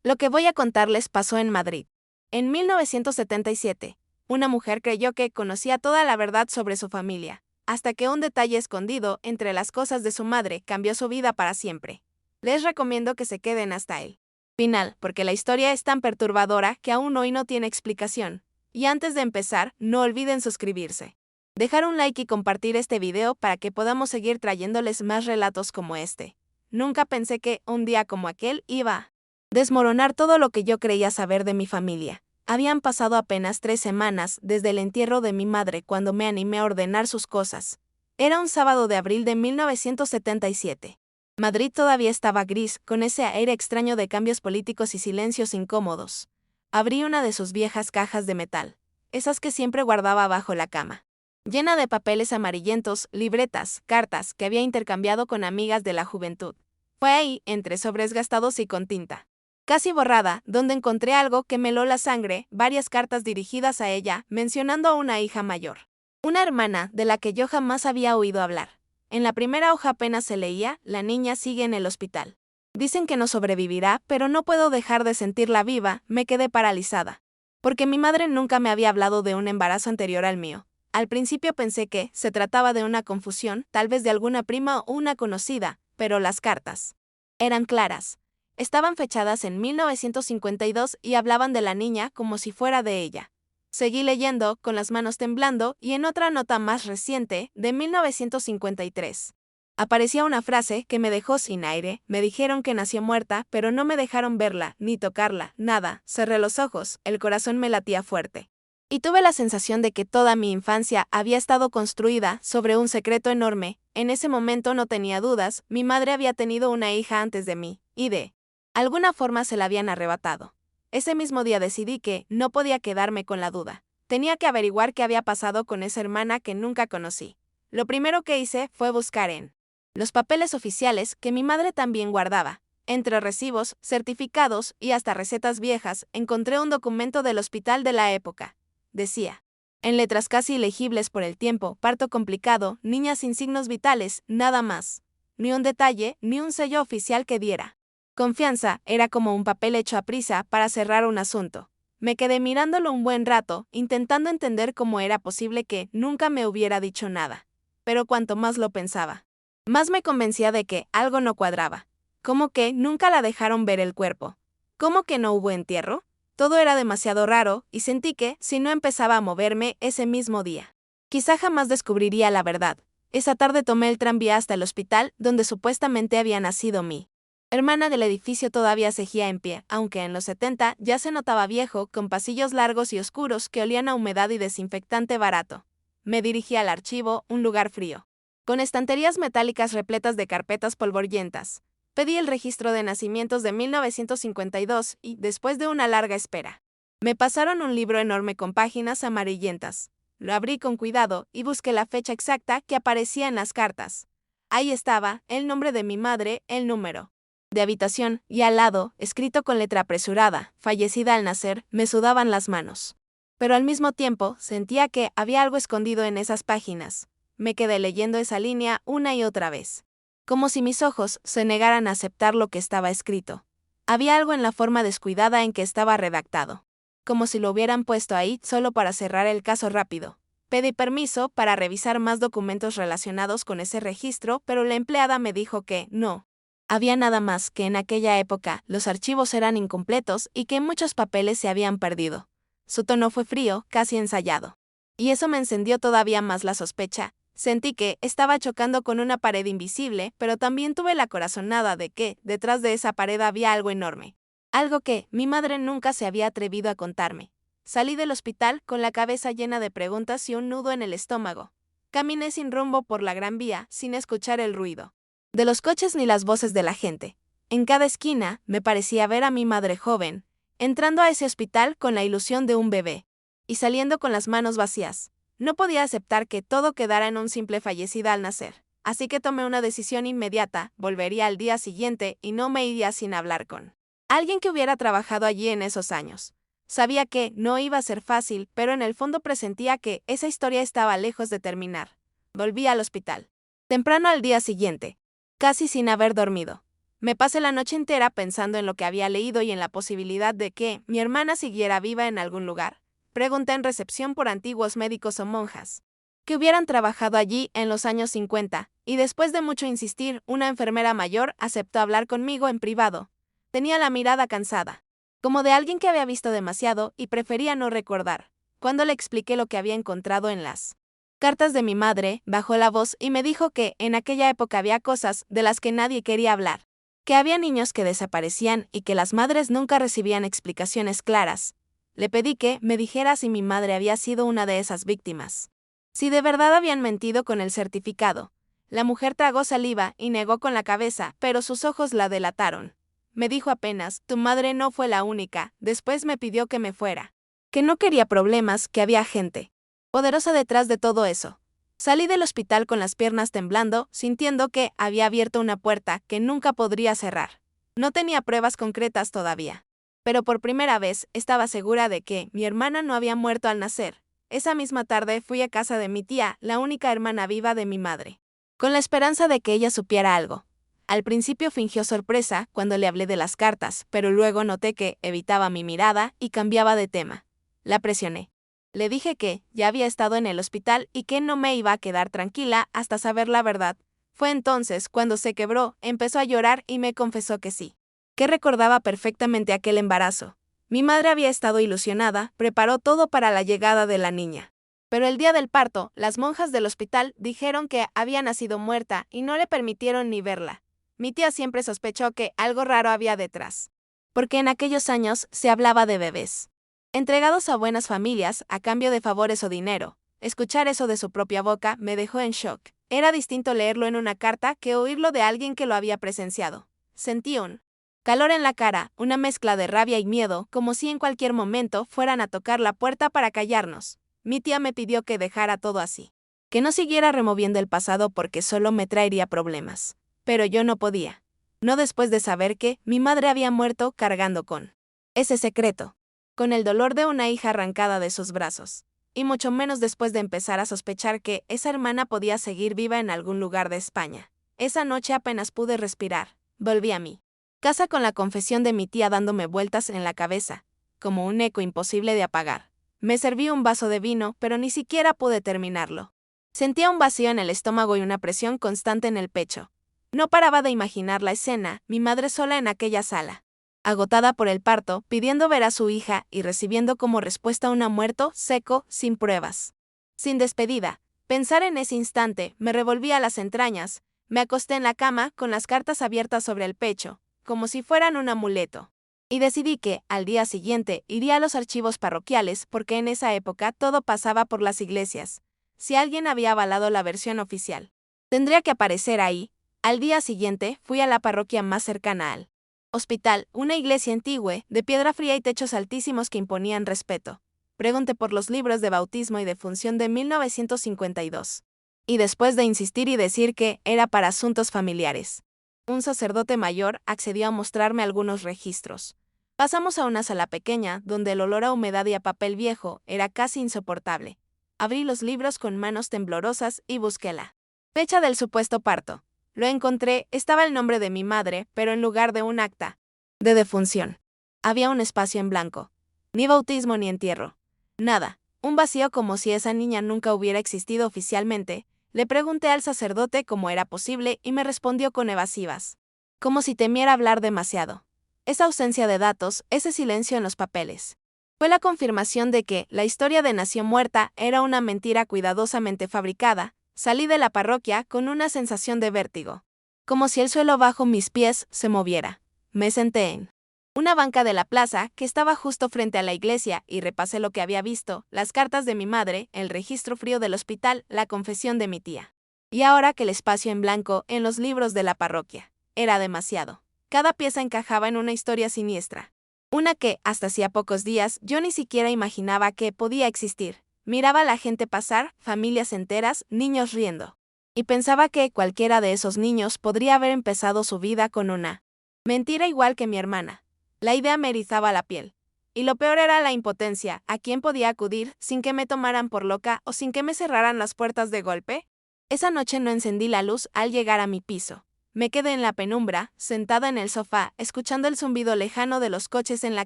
Lo que voy a contarles pasó en Madrid. En 1977, una mujer creyó que conocía toda la verdad sobre su familia, hasta que un detalle escondido entre las cosas de su madre cambió su vida para siempre. Les recomiendo que se queden hasta el final, porque la historia es tan perturbadora que aún hoy no tiene explicación. Y antes de empezar, no olviden suscribirse, dejar un like y compartir este video para que podamos seguir trayéndoles más relatos como este. Nunca pensé que, un día como aquel, iba a desmoronar todo lo que yo creía saber de mi familia. Habían pasado apenas 3 semanas desde el entierro de mi madre cuando me animé a ordenar sus cosas. Era un sábado de abril de 1977. Madrid todavía estaba gris, con ese aire extraño de cambios políticos y silencios incómodos. Abrí una de sus viejas cajas de metal, esas que siempre guardaba bajo la cama, llena de papeles amarillentos, libretas, cartas que había intercambiado con amigas de la juventud. Fue ahí, entre sobres gastados y con tinta casi borrada, donde encontré algo que me heló la sangre, varias cartas dirigidas a ella, mencionando a una hija mayor. Una hermana de la que yo jamás había oído hablar. En la primera hoja apenas se leía, la niña sigue en el hospital. Dicen que no sobrevivirá, pero no puedo dejar de sentirla viva, me quedé paralizada. Porque mi madre nunca me había hablado de un embarazo anterior al mío. Al principio pensé que se trataba de una confusión, tal vez de alguna prima o una conocida, pero las cartas eran claras. Estaban fechadas en 1952 y hablaban de la niña como si fuera de ella. Seguí leyendo, con las manos temblando, y en otra nota más reciente, de 1953. Aparecía una frase que me dejó sin aire. Me dijeron que nació muerta, pero no me dejaron verla, ni tocarla, nada. Cerré los ojos, el corazón me latía fuerte. Y tuve la sensación de que toda mi infancia había estado construida sobre un secreto enorme. En ese momento no tenía dudas, mi madre había tenido una hija antes de mí, y de alguna forma se la habían arrebatado. Ese mismo día decidí que no podía quedarme con la duda. Tenía que averiguar qué había pasado con esa hermana que nunca conocí. Lo primero que hice fue buscar en los papeles oficiales que mi madre también guardaba. Entre recibos, certificados y hasta recetas viejas, encontré un documento del hospital de la época. Decía, en letras casi ilegibles por el tiempo, parto complicado, niña sin signos vitales, nada más. Ni un detalle, ni un sello oficial que diera confianza, era como un papel hecho a prisa para cerrar un asunto. Me quedé mirándolo un buen rato, intentando entender cómo era posible que nunca me hubiera dicho nada. Pero cuanto más lo pensaba, más me convencía de que algo no cuadraba. ¿Cómo que nunca la dejaron ver el cuerpo? ¿Cómo que no hubo entierro? Todo era demasiado raro, y sentí que, si no empezaba a moverme ese mismo día, quizá jamás descubriría la verdad. Esa tarde tomé el tranvía hasta el hospital, donde supuestamente había nacido mi hermana. Del edificio todavía seguía en pie, aunque en los 70 ya se notaba viejo, con pasillos largos y oscuros que olían a humedad y desinfectante barato. Me dirigí al archivo, un lugar frío, con estanterías metálicas repletas de carpetas polvorientas. Pedí el registro de nacimientos de 1952 y, después de una larga espera, me pasaron un libro enorme con páginas amarillentas. Lo abrí con cuidado y busqué la fecha exacta que aparecía en las cartas. Ahí estaba, el nombre de mi madre, el número de habitación, y al lado, escrito con letra apresurada, fallecida al nacer, me sudaban las manos. Pero al mismo tiempo, sentía que había algo escondido en esas páginas. Me quedé leyendo esa línea una y otra vez, como si mis ojos se negaran a aceptar lo que estaba escrito. Había algo en la forma descuidada en que estaba redactado, como si lo hubieran puesto ahí solo para cerrar el caso rápido. Pedí permiso para revisar más documentos relacionados con ese registro, pero la empleada me dijo que no había nada más, que en aquella época los archivos eran incompletos y que muchos papeles se habían perdido. Su tono fue frío, casi ensayado. Y eso me encendió todavía más la sospecha. Sentí que estaba chocando con una pared invisible, pero también tuve la corazonada de que, detrás de esa pared había algo enorme. Algo que mi madre nunca se había atrevido a contarme. Salí del hospital con la cabeza llena de preguntas y un nudo en el estómago. Caminé sin rumbo por la Gran Vía, sin escuchar el ruido de los coches ni las voces de la gente. En cada esquina me parecía ver a mi madre joven, entrando a ese hospital con la ilusión de un bebé, y saliendo con las manos vacías. No podía aceptar que todo quedara en un simple fallecida al nacer, así que tomé una decisión inmediata: volvería al día siguiente y no me iría sin hablar con alguien que hubiera trabajado allí en esos años. Sabía que no iba a ser fácil, pero en el fondo presentía que esa historia estaba lejos de terminar. Volví al hospital temprano al día siguiente, casi sin haber dormido. Me pasé la noche entera pensando en lo que había leído y en la posibilidad de que mi hermana siguiera viva en algún lugar. Pregunté en recepción por antiguos médicos o monjas que hubieran trabajado allí en los años 50, y después de mucho insistir, una enfermera mayor aceptó hablar conmigo en privado. Tenía la mirada cansada, como de alguien que había visto demasiado y prefería no recordar. Cuando le expliqué lo que había encontrado en las cartas de mi madre, bajó la voz y me dijo que en aquella época había cosas de las que nadie quería hablar, que había niños que desaparecían y que las madres nunca recibían explicaciones claras. Le pedí que me dijera si mi madre había sido una de esas víctimas. Si de verdad habían mentido con el certificado. La mujer tragó saliva y negó con la cabeza, pero sus ojos la delataron. Me dijo apenas, tu madre no fue la única, después me pidió que me fuera. Que no quería problemas, que había gente poderosa detrás de todo eso. Salí del hospital con las piernas temblando, sintiendo que había abierto una puerta que nunca podría cerrar. No tenía pruebas concretas todavía, pero por primera vez estaba segura de que mi hermana no había muerto al nacer. Esa misma tarde fui a casa de mi tía, la única hermana viva de mi madre, con la esperanza de que ella supiera algo. Al principio fingió sorpresa cuando le hablé de las cartas, pero luego noté que evitaba mi mirada y cambiaba de tema. La presioné. Le dije que ya había estado en el hospital y que no me iba a quedar tranquila hasta saber la verdad. Fue entonces cuando se quebró, empezó a llorar y me confesó que sí, que recordaba perfectamente aquel embarazo. Mi madre había estado ilusionada, preparó todo para la llegada de la niña. Pero el día del parto, las monjas del hospital dijeron que había nacido muerta y no le permitieron ni verla. Mi tía siempre sospechó que algo raro había detrás, porque en aquellos años se hablaba de bebés entregados a buenas familias a cambio de favores o dinero. Escuchar eso de su propia boca me dejó en shock. Era distinto leerlo en una carta que oírlo de alguien que lo había presenciado. Sentí un calor en la cara, una mezcla de rabia y miedo, como si en cualquier momento fueran a tocar la puerta para callarnos. Mi tía me pidió que dejara todo así, que no siguiera removiendo el pasado porque solo me traería problemas. Pero yo no podía. No después de saber que mi madre había muerto cargando con ese secreto, con el dolor de una hija arrancada de sus brazos, y mucho menos después de empezar a sospechar que esa hermana podía seguir viva en algún lugar de España. Esa noche apenas pude respirar. Volví a mi casa con la confesión de mi tía dándome vueltas en la cabeza, como un eco imposible de apagar. Me serví un vaso de vino, pero ni siquiera pude terminarlo. Sentía un vacío en el estómago y una presión constante en el pecho. No paraba de imaginar la escena, mi madre sola en aquella sala, agotada por el parto, pidiendo ver a su hija y recibiendo como respuesta un muerto, seco, sin pruebas, sin despedida. Pensar en ese instante me revolvía las entrañas. Me acosté en la cama con las cartas abiertas sobre el pecho, como si fueran un amuleto. Y decidí que, al día siguiente, iría a los archivos parroquiales porque en esa época todo pasaba por las iglesias. Si alguien había avalado la versión oficial, tendría que aparecer ahí. Al día siguiente, fui a la parroquia más cercana al hospital, una iglesia antigua, de piedra fría y techos altísimos que imponían respeto. Pregunté por los libros de bautismo y de función de 1952. Y después de insistir y decir que era para asuntos familiares, un sacerdote mayor accedió a mostrarme algunos registros. Pasamos a una sala pequeña, donde el olor a humedad y a papel viejo era casi insoportable. Abrí los libros con manos temblorosas y busqué la fecha del supuesto parto. Lo encontré, estaba el nombre de mi madre, pero en lugar de un acta de defunción, había un espacio en blanco. Ni bautismo ni entierro. Nada. Un vacío como si esa niña nunca hubiera existido oficialmente. Le pregunté al sacerdote cómo era posible y me respondió con evasivas, como si temiera hablar demasiado. Esa ausencia de datos, ese silencio en los papeles, fue la confirmación de que la historia de Nació Muerta era una mentira cuidadosamente fabricada. Salí de la parroquia con una sensación de vértigo, como si el suelo bajo mis pies se moviera. Me senté en una banca de la plaza que estaba justo frente a la iglesia y repasé lo que había visto, las cartas de mi madre, el registro frío del hospital, la confesión de mi tía. Y ahora que el espacio en blanco en los libros de la parroquia era demasiado. Cada pieza encajaba en una historia siniestra. Una que, hasta hacía pocos días, yo ni siquiera imaginaba que podía existir. Miraba a la gente pasar, familias enteras, niños riendo. Y pensaba que cualquiera de esos niños podría haber empezado su vida con una mentira igual que mi hermana. La idea me erizaba la piel. Y lo peor era la impotencia. ¿A quién podía acudir sin que me tomaran por loca o sin que me cerraran las puertas de golpe? Esa noche no encendí la luz al llegar a mi piso. Me quedé en la penumbra, sentada en el sofá, escuchando el zumbido lejano de los coches en la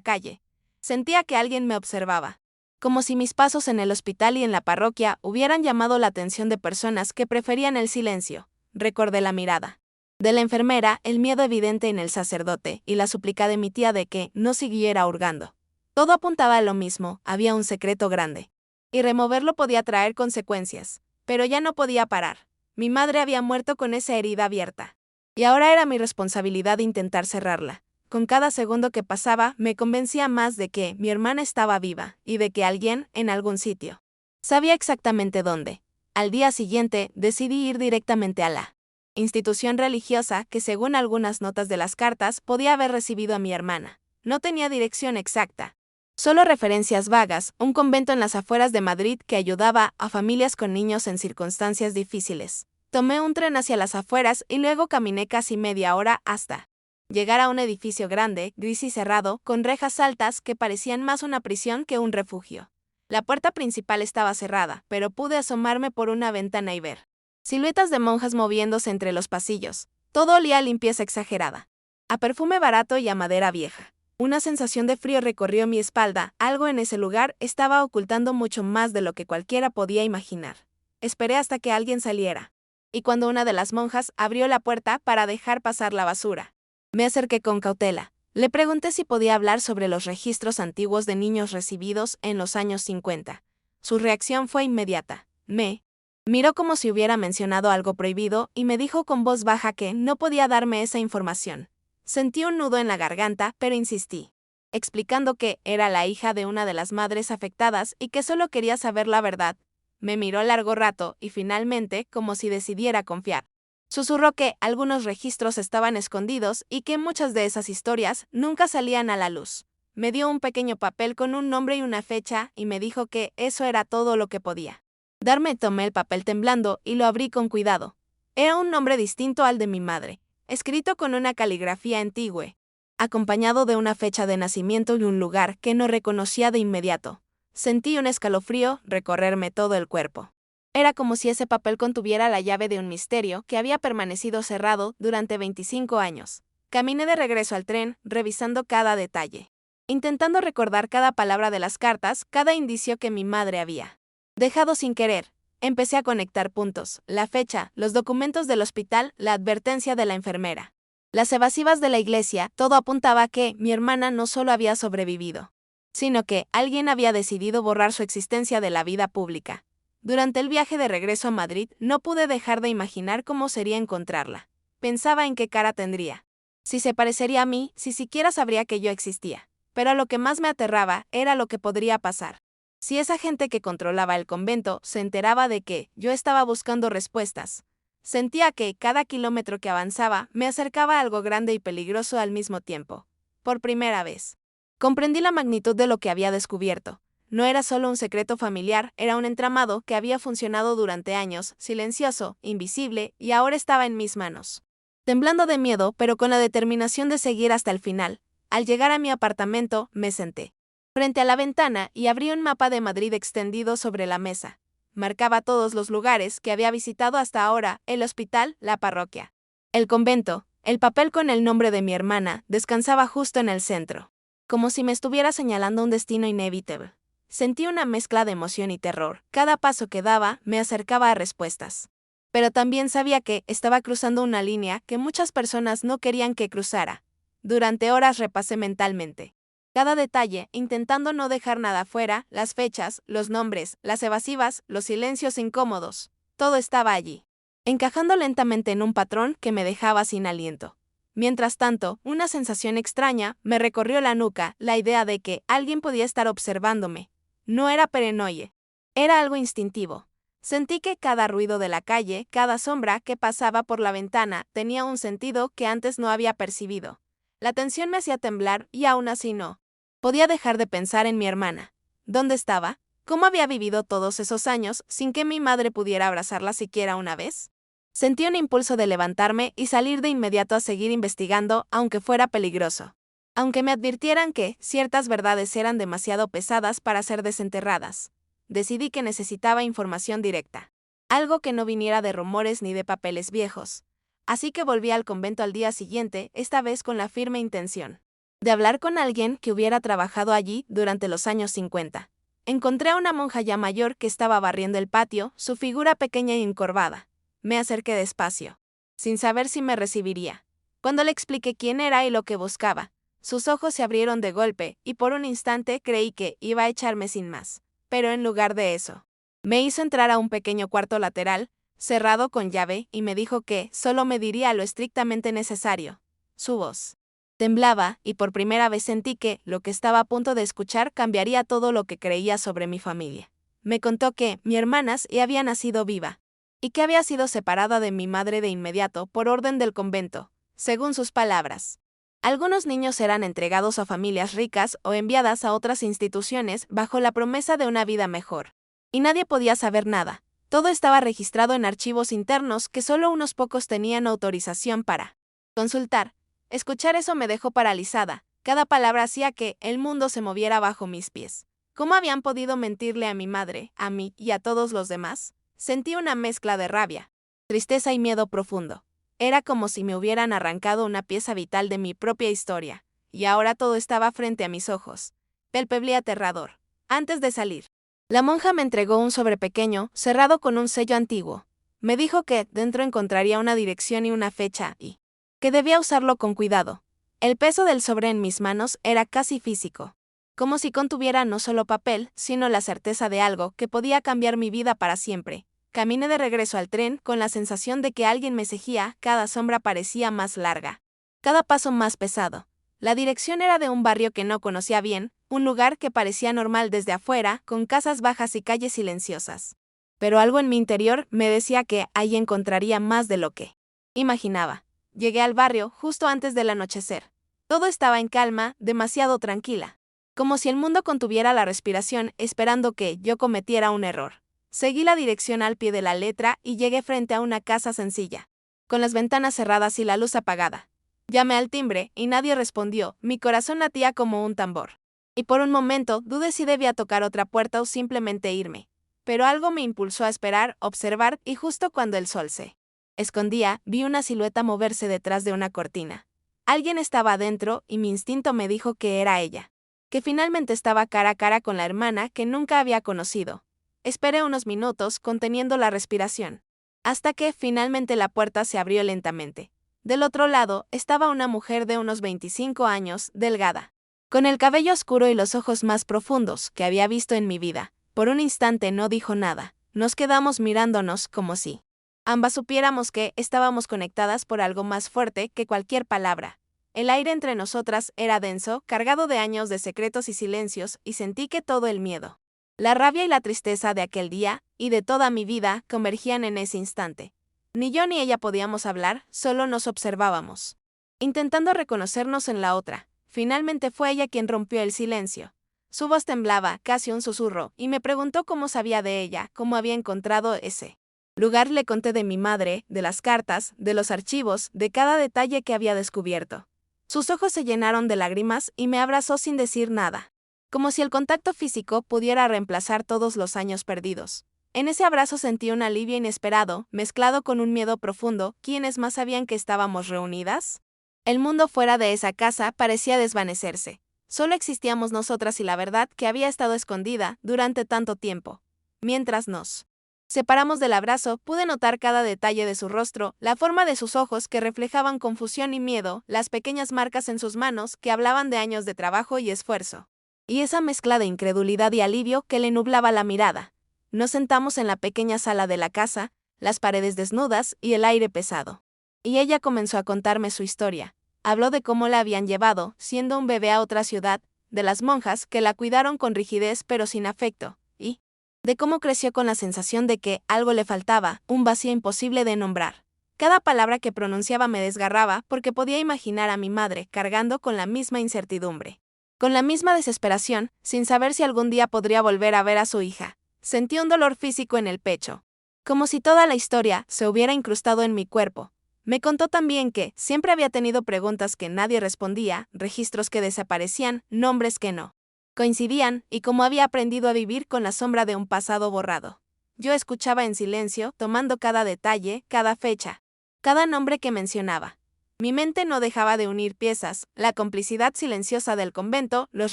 calle. Sentía que alguien me observaba. Como si mis pasos en el hospital y en la parroquia hubieran llamado la atención de personas que preferían el silencio. Recordé la mirada de la enfermera, el miedo evidente en el sacerdote y la súplica de mi tía de que no siguiera hurgando. Todo apuntaba a lo mismo, había un secreto grande. Y removerlo podía traer consecuencias. Pero ya no podía parar. Mi madre había muerto con esa herida abierta. Y ahora era mi responsabilidad intentar cerrarla. Con cada segundo que pasaba, me convencía más de que mi hermana estaba viva y de que alguien, en algún sitio, sabía exactamente dónde. Al día siguiente, decidí ir directamente a la institución religiosa que, según algunas notas de las cartas, podía haber recibido a mi hermana. No tenía dirección exacta. Solo referencias vagas, un convento en las afueras de Madrid que ayudaba a familias con niños en circunstancias difíciles. Tomé un tren hacia las afueras y luego caminé casi media hora hasta llegar a un edificio grande, gris y cerrado, con rejas altas que parecían más una prisión que un refugio. La puerta principal estaba cerrada, pero pude asomarme por una ventana y ver siluetas de monjas moviéndose entre los pasillos. Todo olía a limpieza exagerada, a perfume barato y a madera vieja. Una sensación de frío recorrió mi espalda, algo en ese lugar estaba ocultando mucho más de lo que cualquiera podía imaginar. Esperé hasta que alguien saliera. Y cuando una de las monjas abrió la puerta para dejar pasar la basura, me acerqué con cautela. Le pregunté si podía hablar sobre los registros antiguos de niños recibidos en los años 50. Su reacción fue inmediata. Me miró como si hubiera mencionado algo prohibido y me dijo con voz baja que no podía darme esa información. Sentí un nudo en la garganta, pero insistí, explicando que era la hija de una de las madres afectadas y que solo quería saber la verdad. Me miró largo rato y finalmente, como si decidiera confiar, susurró que algunos registros estaban escondidos y que muchas de esas historias nunca salían a la luz. Me dio un pequeño papel con un nombre y una fecha y me dijo que eso era todo lo que podía darme. Tomé el papel temblando y lo abrí con cuidado. Era un nombre distinto al de mi madre, escrito con una caligrafía antigua, acompañado de una fecha de nacimiento y un lugar que no reconocía de inmediato. Sentí un escalofrío recorrerme todo el cuerpo. Era como si ese papel contuviera la llave de un misterio que había permanecido cerrado durante 25 años. Caminé de regreso al tren, revisando cada detalle, intentando recordar cada palabra de las cartas, cada indicio que mi madre había dejado sin querer. Empecé a conectar puntos, la fecha, los documentos del hospital, la advertencia de la enfermera, las evasivas de la iglesia. Todo apuntaba a que mi hermana no solo había sobrevivido, sino que alguien había decidido borrar su existencia de la vida pública. Durante el viaje de regreso a Madrid, no pude dejar de imaginar cómo sería encontrarla. Pensaba en qué cara tendría, si se parecería a mí, si siquiera sabría que yo existía. Pero lo que más me aterraba era lo que podría pasar si esa gente que controlaba el convento se enteraba de que yo estaba buscando respuestas. Sentía que cada kilómetro que avanzaba me acercaba a algo grande y peligroso al mismo tiempo. Por primera vez, comprendí la magnitud de lo que había descubierto. No era solo un secreto familiar, era un entramado que había funcionado durante años, silencioso, invisible, y ahora estaba en mis manos. Temblando de miedo, pero con la determinación de seguir hasta el final, al llegar a mi apartamento, me senté frente a la ventana y abrí un mapa de Madrid extendido sobre la mesa. Marcaba todos los lugares que había visitado hasta ahora: el hospital, la parroquia, el convento. El papel con el nombre de mi hermana descansaba justo en el centro, como si me estuviera señalando un destino inevitable. Sentí una mezcla de emoción y terror. Cada paso que daba me acercaba a respuestas. Pero también sabía que estaba cruzando una línea que muchas personas no querían que cruzara. Durante horas repasé mentalmente cada detalle, intentando no dejar nada fuera: las fechas, los nombres, las evasivas, los silencios incómodos. Todo estaba allí, encajando lentamente en un patrón que me dejaba sin aliento. Mientras tanto, una sensación extraña me recorrió la nuca, la idea de que alguien podía estar observándome. No era paranoia, era algo instintivo. Sentí que cada ruido de la calle, cada sombra que pasaba por la ventana, tenía un sentido que antes no había percibido. La tensión me hacía temblar y aún así no podía dejar de pensar en mi hermana. ¿Dónde estaba? ¿Cómo había vivido todos esos años sin que mi madre pudiera abrazarla siquiera una vez? Sentí un impulso de levantarme y salir de inmediato a seguir investigando, aunque fuera peligroso. Aunque me advirtieran que ciertas verdades eran demasiado pesadas para ser desenterradas. Decidí que necesitaba información directa. Algo que no viniera de rumores ni de papeles viejos. Así que volví al convento al día siguiente, esta vez con la firme intención de hablar con alguien que hubiera trabajado allí durante los años 50. Encontré a una monja ya mayor que estaba barriendo el patio, su figura pequeña y encorvada. Me acerqué despacio, sin saber si me recibiría. Cuando le expliqué quién era y lo que buscaba, sus ojos se abrieron de golpe y por un instante creí que iba a echarme sin más. Pero en lugar de eso, me hizo entrar a un pequeño cuarto lateral, cerrado con llave, y me dijo que solo me diría lo estrictamente necesario. Su voz temblaba, y por primera vez sentí que lo que estaba a punto de escuchar cambiaría todo lo que creía sobre mi familia. Me contó que mi hermana había nacido viva, y que había sido separada de mi madre de inmediato por orden del convento, según sus palabras. Algunos niños eran entregados a familias ricas o enviadas a otras instituciones bajo la promesa de una vida mejor. Y nadie podía saber nada. Todo estaba registrado en archivos internos que solo unos pocos tenían autorización para consultar. Escuchar eso me dejó paralizada. Cada palabra hacía que el mundo se moviera bajo mis pies. ¿Cómo habían podido mentirle a mi madre, a mí y a todos los demás? Sentí una mezcla de rabia, tristeza y miedo profundo. Era como si me hubieran arrancado una pieza vital de mi propia historia, y ahora todo estaba frente a mis ojos. Palpable aterrador. Antes de salir, la monja me entregó un sobre pequeño, cerrado con un sello antiguo. Me dijo que dentro encontraría una dirección y una fecha, y que debía usarlo con cuidado. El peso del sobre en mis manos era casi físico, como si contuviera no solo papel, sino la certeza de algo que podía cambiar mi vida para siempre. Caminé de regreso al tren con la sensación de que alguien me seguía, cada sombra parecía más larga, cada paso más pesado. La dirección era de un barrio que no conocía bien, un lugar que parecía normal desde afuera, con casas bajas y calles silenciosas. Pero algo en mi interior me decía que ahí encontraría más de lo que imaginaba. Llegué al barrio justo antes del anochecer. Todo estaba en calma, demasiado tranquila, como si el mundo contuviera la respiración esperando que yo cometiera un error. Seguí la dirección al pie de la letra y llegué frente a una casa sencilla, con las ventanas cerradas y la luz apagada. Llamé al timbre y nadie respondió, mi corazón latía como un tambor. Y por un momento dudé si debía tocar otra puerta o simplemente irme. Pero algo me impulsó a esperar, observar, y justo cuando el sol se escondía, vi una silueta moverse detrás de una cortina. Alguien estaba adentro y mi instinto me dijo que era ella, que finalmente estaba cara a cara con la hermana que nunca había conocido. Esperé unos minutos, conteniendo la respiración, hasta que finalmente la puerta se abrió lentamente. Del otro lado estaba una mujer de unos 25 años, delgada, con el cabello oscuro y los ojos más profundos que había visto en mi vida. Por un instante no dijo nada. Nos quedamos mirándonos como si ambas supiéramos que estábamos conectadas por algo más fuerte que cualquier palabra. El aire entre nosotras era denso, cargado de años de secretos y silencios, y sentí que todo el miedo, la rabia y la tristeza de aquel día, y de toda mi vida, convergían en ese instante. Ni yo ni ella podíamos hablar, solo nos observábamos, intentando reconocernos en la otra. Finalmente fue ella quien rompió el silencio. Su voz temblaba, casi un susurro, y me preguntó cómo sabía de ella, cómo había encontrado ese lugar. Le conté de mi madre, de las cartas, de los archivos, de cada detalle que había descubierto. Sus ojos se llenaron de lágrimas y me abrazó sin decir nada, como si el contacto físico pudiera reemplazar todos los años perdidos. En ese abrazo sentí un alivio inesperado, mezclado con un miedo profundo. ¿Quiénes más sabían que estábamos reunidas? El mundo fuera de esa casa parecía desvanecerse. Solo existíamos nosotras y la verdad que había estado escondida durante tanto tiempo. Mientras nos separamos del abrazo, pude notar cada detalle de su rostro, la forma de sus ojos que reflejaban confusión y miedo, las pequeñas marcas en sus manos que hablaban de años de trabajo y esfuerzo, y esa mezcla de incredulidad y alivio que le nublaba la mirada. Nos sentamos en la pequeña sala de la casa, las paredes desnudas y el aire pesado. Y ella comenzó a contarme su historia. Habló de cómo la habían llevado, siendo un bebé, a otra ciudad, de las monjas que la cuidaron con rigidez pero sin afecto, y de cómo creció con la sensación de que algo le faltaba, un vacío imposible de nombrar. Cada palabra que pronunciaba me desgarraba porque podía imaginar a mi madre cargando con la misma incertidumbre, con la misma desesperación, sin saber si algún día podría volver a ver a su hija. Sentí un dolor físico en el pecho, como si toda la historia se hubiera incrustado en mi cuerpo. Me contó también que siempre había tenido preguntas que nadie respondía, registros que desaparecían, nombres que no coincidían, y cómo había aprendido a vivir con la sombra de un pasado borrado. Yo escuchaba en silencio, tomando cada detalle, cada fecha, cada nombre que mencionaba. Mi mente no dejaba de unir piezas, la complicidad silenciosa del convento, los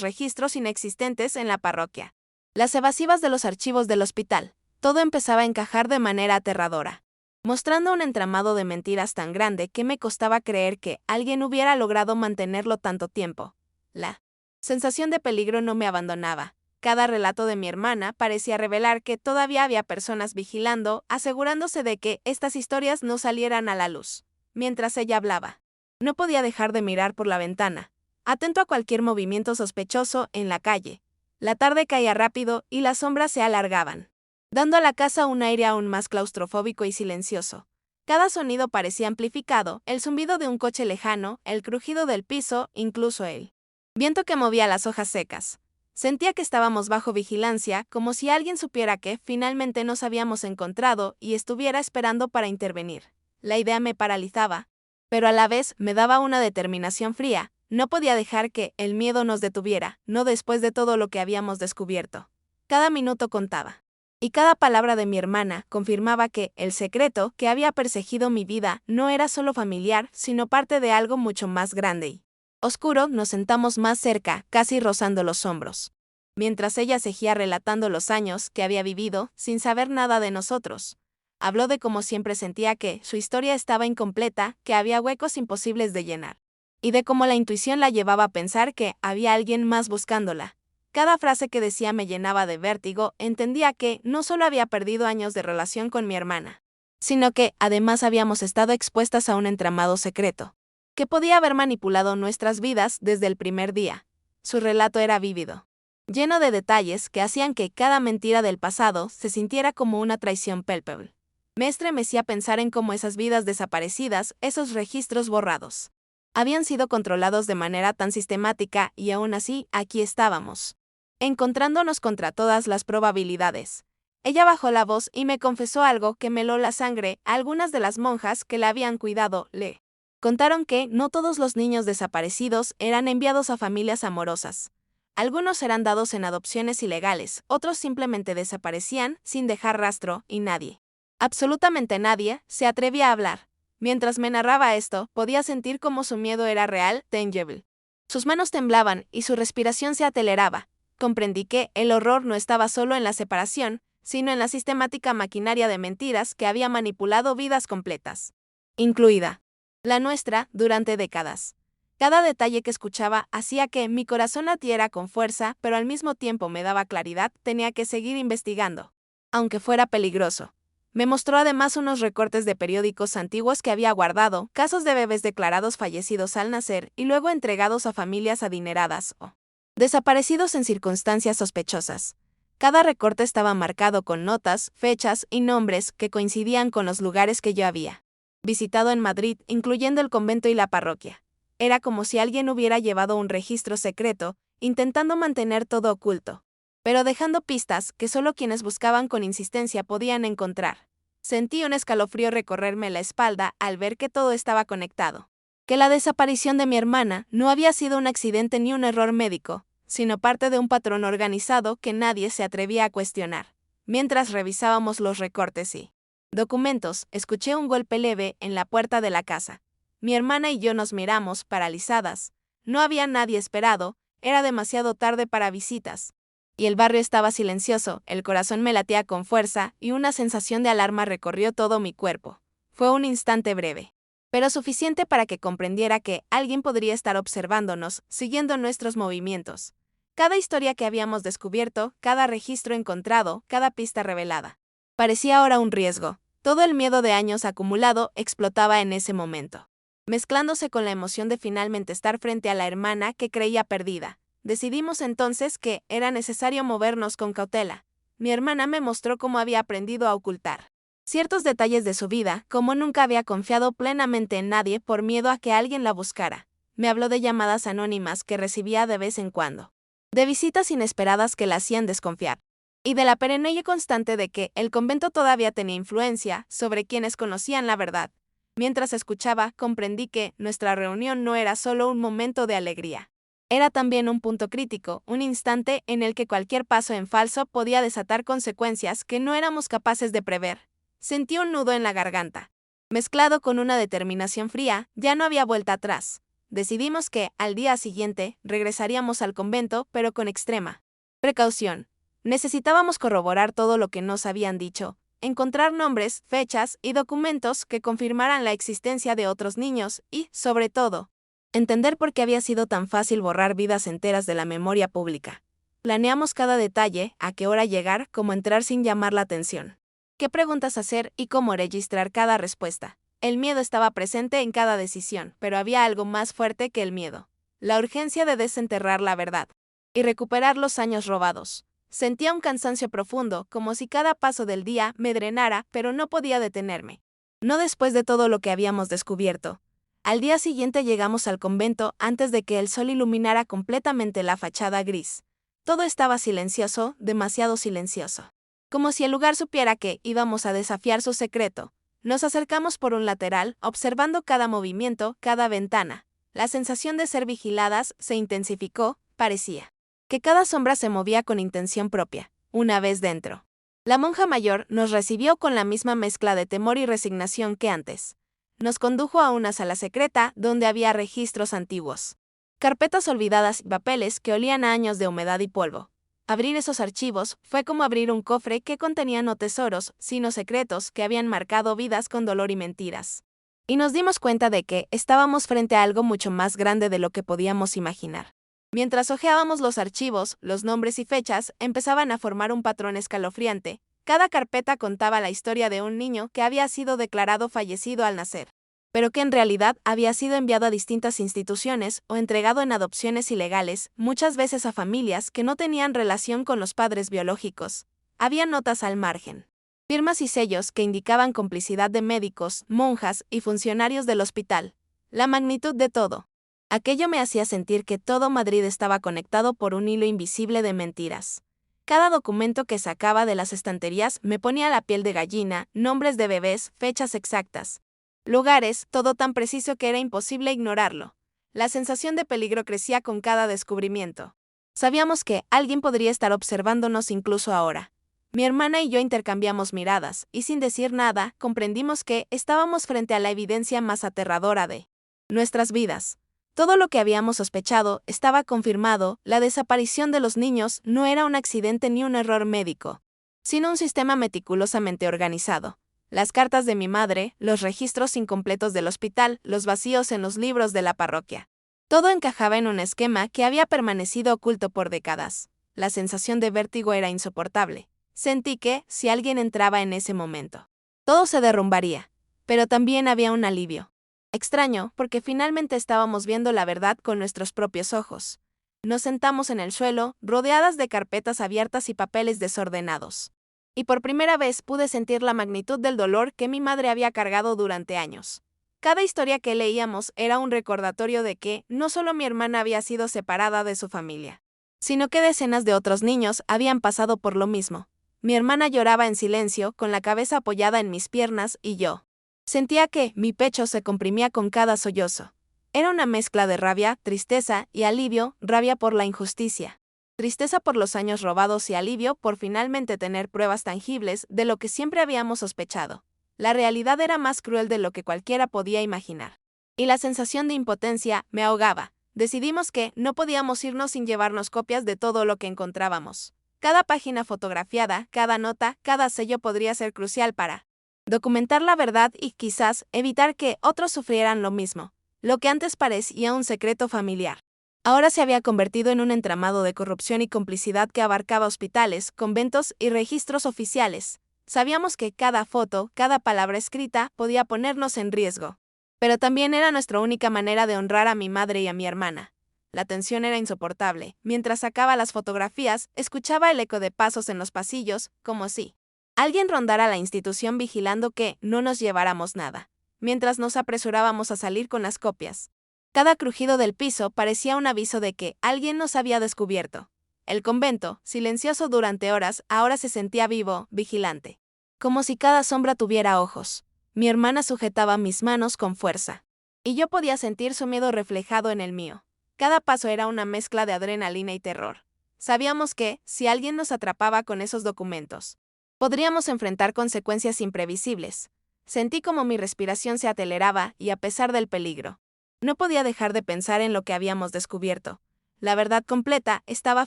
registros inexistentes en la parroquia, las evasivas de los archivos del hospital. Todo empezaba a encajar de manera aterradora, mostrando un entramado de mentiras tan grande que me costaba creer que alguien hubiera logrado mantenerlo tanto tiempo. La sensación de peligro no me abandonaba. Cada relato de mi hermana parecía revelar que todavía había personas vigilando, asegurándose de que estas historias no salieran a la luz. Mientras ella hablaba, no podía dejar de mirar por la ventana, atento a cualquier movimiento sospechoso en la calle. La tarde caía rápido y las sombras se alargaban, dando a la casa un aire aún más claustrofóbico y silencioso. Cada sonido parecía amplificado, el zumbido de un coche lejano, el crujido del piso, incluso el viento que movía las hojas secas. Sentía que estábamos bajo vigilancia, como si alguien supiera que finalmente nos habíamos encontrado y estuviera esperando para intervenir. La idea me paralizaba, pero a la vez me daba una determinación fría. No podía dejar que el miedo nos detuviera, no después de todo lo que habíamos descubierto. Cada minuto contaba. Y cada palabra de mi hermana confirmaba que el secreto que había perseguido mi vida no era solo familiar, sino parte de algo mucho más grande y oscuro. Nos sentamos más cerca, casi rozando los hombros, mientras ella seguía relatando los años que había vivido, sin saber nada de nosotros. Habló de cómo siempre sentía que su historia estaba incompleta, que había huecos imposibles de llenar, y de cómo la intuición la llevaba a pensar que había alguien más buscándola. Cada frase que decía me llenaba de vértigo. Entendía que no solo había perdido años de relación con mi hermana, sino que además habíamos estado expuestas a un entramado secreto, que podía haber manipulado nuestras vidas desde el primer día. Su relato era vívido, lleno de detalles que hacían que cada mentira del pasado se sintiera como una traición palpable. Me estremecía pensar en cómo esas vidas desaparecidas, esos registros borrados, habían sido controlados de manera tan sistemática y aún así, aquí estábamos, encontrándonos contra todas las probabilidades. Ella bajó la voz y me confesó algo que me heló la sangre. Algunas de las monjas que la habían cuidado le contaron que no todos los niños desaparecidos eran enviados a familias amorosas. Algunos eran dados en adopciones ilegales, otros simplemente desaparecían sin dejar rastro y nadie, absolutamente nadie, se atrevía a hablar. Mientras me narraba esto, podía sentir cómo su miedo era real, tangible. Sus manos temblaban y su respiración se aceleraba. Comprendí que el horror no estaba solo en la separación, sino en la sistemática maquinaria de mentiras que había manipulado vidas completas, incluida la nuestra, durante décadas. Cada detalle que escuchaba hacía que mi corazón latiera con fuerza, pero al mismo tiempo me daba claridad. Tenía que seguir investigando, aunque fuera peligroso. Me mostró además unos recortes de periódicos antiguos que había guardado, casos de bebés declarados fallecidos al nacer y luego entregados a familias adineradas o desaparecidos en circunstancias sospechosas. Cada recorte estaba marcado con notas, fechas y nombres que coincidían con los lugares que yo había visitado en Madrid, incluyendo el convento y la parroquia. Era como si alguien hubiera llevado un registro secreto, intentando mantener todo oculto, pero dejando pistas que solo quienes buscaban con insistencia podían encontrar. Sentí un escalofrío recorrerme la espalda al ver que todo estaba conectado, que la desaparición de mi hermana no había sido un accidente ni un error médico, sino parte de un patrón organizado que nadie se atrevía a cuestionar. Mientras revisábamos los recortes y documentos, escuché un golpe leve en la puerta de la casa. Mi hermana y yo nos miramos, paralizadas. No había nadie esperado, era demasiado tarde para visitas. Y el barrio estaba silencioso, el corazón me latía con fuerza y una sensación de alarma recorrió todo mi cuerpo. Fue un instante breve, pero suficiente para que comprendiera que alguien podría estar observándonos, siguiendo nuestros movimientos. Cada historia que habíamos descubierto, cada registro encontrado, cada pista revelada, parecía ahora un riesgo. Todo el miedo de años acumulado explotaba en ese momento, mezclándose con la emoción de finalmente estar frente a la hermana que creía perdida. Decidimos entonces que era necesario movernos con cautela. Mi hermana me mostró cómo había aprendido a ocultar ciertos detalles de su vida, como nunca había confiado plenamente en nadie por miedo a que alguien la buscara. Me habló de llamadas anónimas que recibía de vez en cuando, de visitas inesperadas que la hacían desconfiar, y de la perenne y constante de que el convento todavía tenía influencia sobre quienes conocían la verdad. Mientras escuchaba, comprendí que nuestra reunión no era solo un momento de alegría. Era también un punto crítico, un instante en el que cualquier paso en falso podía desatar consecuencias que no éramos capaces de prever. Sentí un nudo en la garganta, Mezclado con una determinación fría, ya no había vuelta atrás. Decidimos que, al día siguiente, regresaríamos al convento, pero con extrema precaución. Necesitábamos corroborar todo lo que nos habían dicho, encontrar nombres, fechas y documentos que confirmaran la existencia de otros niños y, sobre todo, entender por qué había sido tan fácil borrar vidas enteras de la memoria pública. Planeamos cada detalle, a qué hora llegar, cómo entrar sin llamar la atención, qué preguntas hacer y cómo registrar cada respuesta. El miedo estaba presente en cada decisión, pero había algo más fuerte que el miedo: la urgencia de desenterrar la verdad y recuperar los años robados. Sentía un cansancio profundo, como si cada paso del día me drenara, pero no podía detenerme. No después de todo lo que habíamos descubierto. Al día siguiente llegamos al convento antes de que el sol iluminara completamente la fachada gris. Todo estaba silencioso, demasiado silencioso. Como si el lugar supiera que íbamos a desafiar su secreto. Nos acercamos por un lateral, observando cada movimiento, cada ventana. La sensación de ser vigiladas se intensificó, parecía que cada sombra se movía con intención propia, una vez dentro. La monja mayor nos recibió con la misma mezcla de temor y resignación que antes. Nos condujo a una sala secreta donde había registros antiguos, carpetas olvidadas y papeles que olían a años de humedad y polvo. Abrir esos archivos fue como abrir un cofre que contenía no tesoros, sino secretos que habían marcado vidas con dolor y mentiras. Y nos dimos cuenta de que estábamos frente a algo mucho más grande de lo que podíamos imaginar. Mientras hojeábamos los archivos, los nombres y fechas empezaban a formar un patrón escalofriante. Cada carpeta contaba la historia de un niño que había sido declarado fallecido al nacer, pero que en realidad había sido enviado a distintas instituciones o entregado en adopciones ilegales, muchas veces a familias que no tenían relación con los padres biológicos. Había notas al margen, firmas y sellos que indicaban complicidad de médicos, monjas y funcionarios del hospital. La magnitud de todo. Aquello me hacía sentir que todo Madrid estaba conectado por un hilo invisible de mentiras. Cada documento que sacaba de las estanterías me ponía la piel de gallina, nombres de bebés, fechas exactas, lugares, todo tan preciso que era imposible ignorarlo. La sensación de peligro crecía con cada descubrimiento. Sabíamos que alguien podría estar observándonos incluso ahora. Mi hermana y yo intercambiamos miradas, y sin decir nada, comprendimos que estábamos frente a la evidencia más aterradora de nuestras vidas. Todo lo que habíamos sospechado estaba confirmado: la desaparición de los niños no era un accidente ni un error médico, sino un sistema meticulosamente organizado. Las cartas de mi madre, los registros incompletos del hospital, los vacíos en los libros de la parroquia. Todo encajaba en un esquema que había permanecido oculto por décadas. La sensación de vértigo era insoportable. Sentí que, si alguien entraba en ese momento, todo se derrumbaría. Pero también había un alivio. Extraño, porque finalmente estábamos viendo la verdad con nuestros propios ojos. Nos sentamos en el suelo, rodeadas de carpetas abiertas y papeles desordenados. Y por primera vez pude sentir la magnitud del dolor que mi madre había cargado durante años. Cada historia que leíamos era un recordatorio de que no solo mi hermana había sido separada de su familia, sino que decenas de otros niños habían pasado por lo mismo. Mi hermana lloraba en silencio, con la cabeza apoyada en mis piernas, y yo sentía que mi pecho se comprimía con cada sollozo. Era una mezcla de rabia, tristeza y alivio: rabia por la injusticia, tristeza por los años robados y alivio por finalmente tener pruebas tangibles de lo que siempre habíamos sospechado. La realidad era más cruel de lo que cualquiera podía imaginar. Y la sensación de impotencia me ahogaba. Decidimos que no podíamos irnos sin llevarnos copias de todo lo que encontrábamos. Cada página fotografiada, cada nota, cada sello podría ser crucial para documentar la verdad y quizás evitar que otros sufrieran lo mismo. Lo que antes parecía un secreto familiar ahora se había convertido en un entramado de corrupción y complicidad que abarcaba hospitales, conventos y registros oficiales. Sabíamos que cada foto, cada palabra escrita, podía ponernos en riesgo. Pero también era nuestra única manera de honrar a mi madre y a mi hermana. La tensión era insoportable. Mientras sacaba las fotografías, escuchaba el eco de pasos en los pasillos, como si alguien rondara la institución vigilando que no nos lleváramos nada, mientras nos apresurábamos a salir con las copias. Cada crujido del piso parecía un aviso de que alguien nos había descubierto. El convento, silencioso durante horas, ahora se sentía vivo, vigilante. Como si cada sombra tuviera ojos. Mi hermana sujetaba mis manos con fuerza, y yo podía sentir su miedo reflejado en el mío. Cada paso era una mezcla de adrenalina y terror. Sabíamos que, si alguien nos atrapaba con esos documentos, podríamos enfrentar consecuencias imprevisibles. Sentí como mi respiración se aceleraba y a pesar del peligro, no podía dejar de pensar en lo que habíamos descubierto. La verdad completa estaba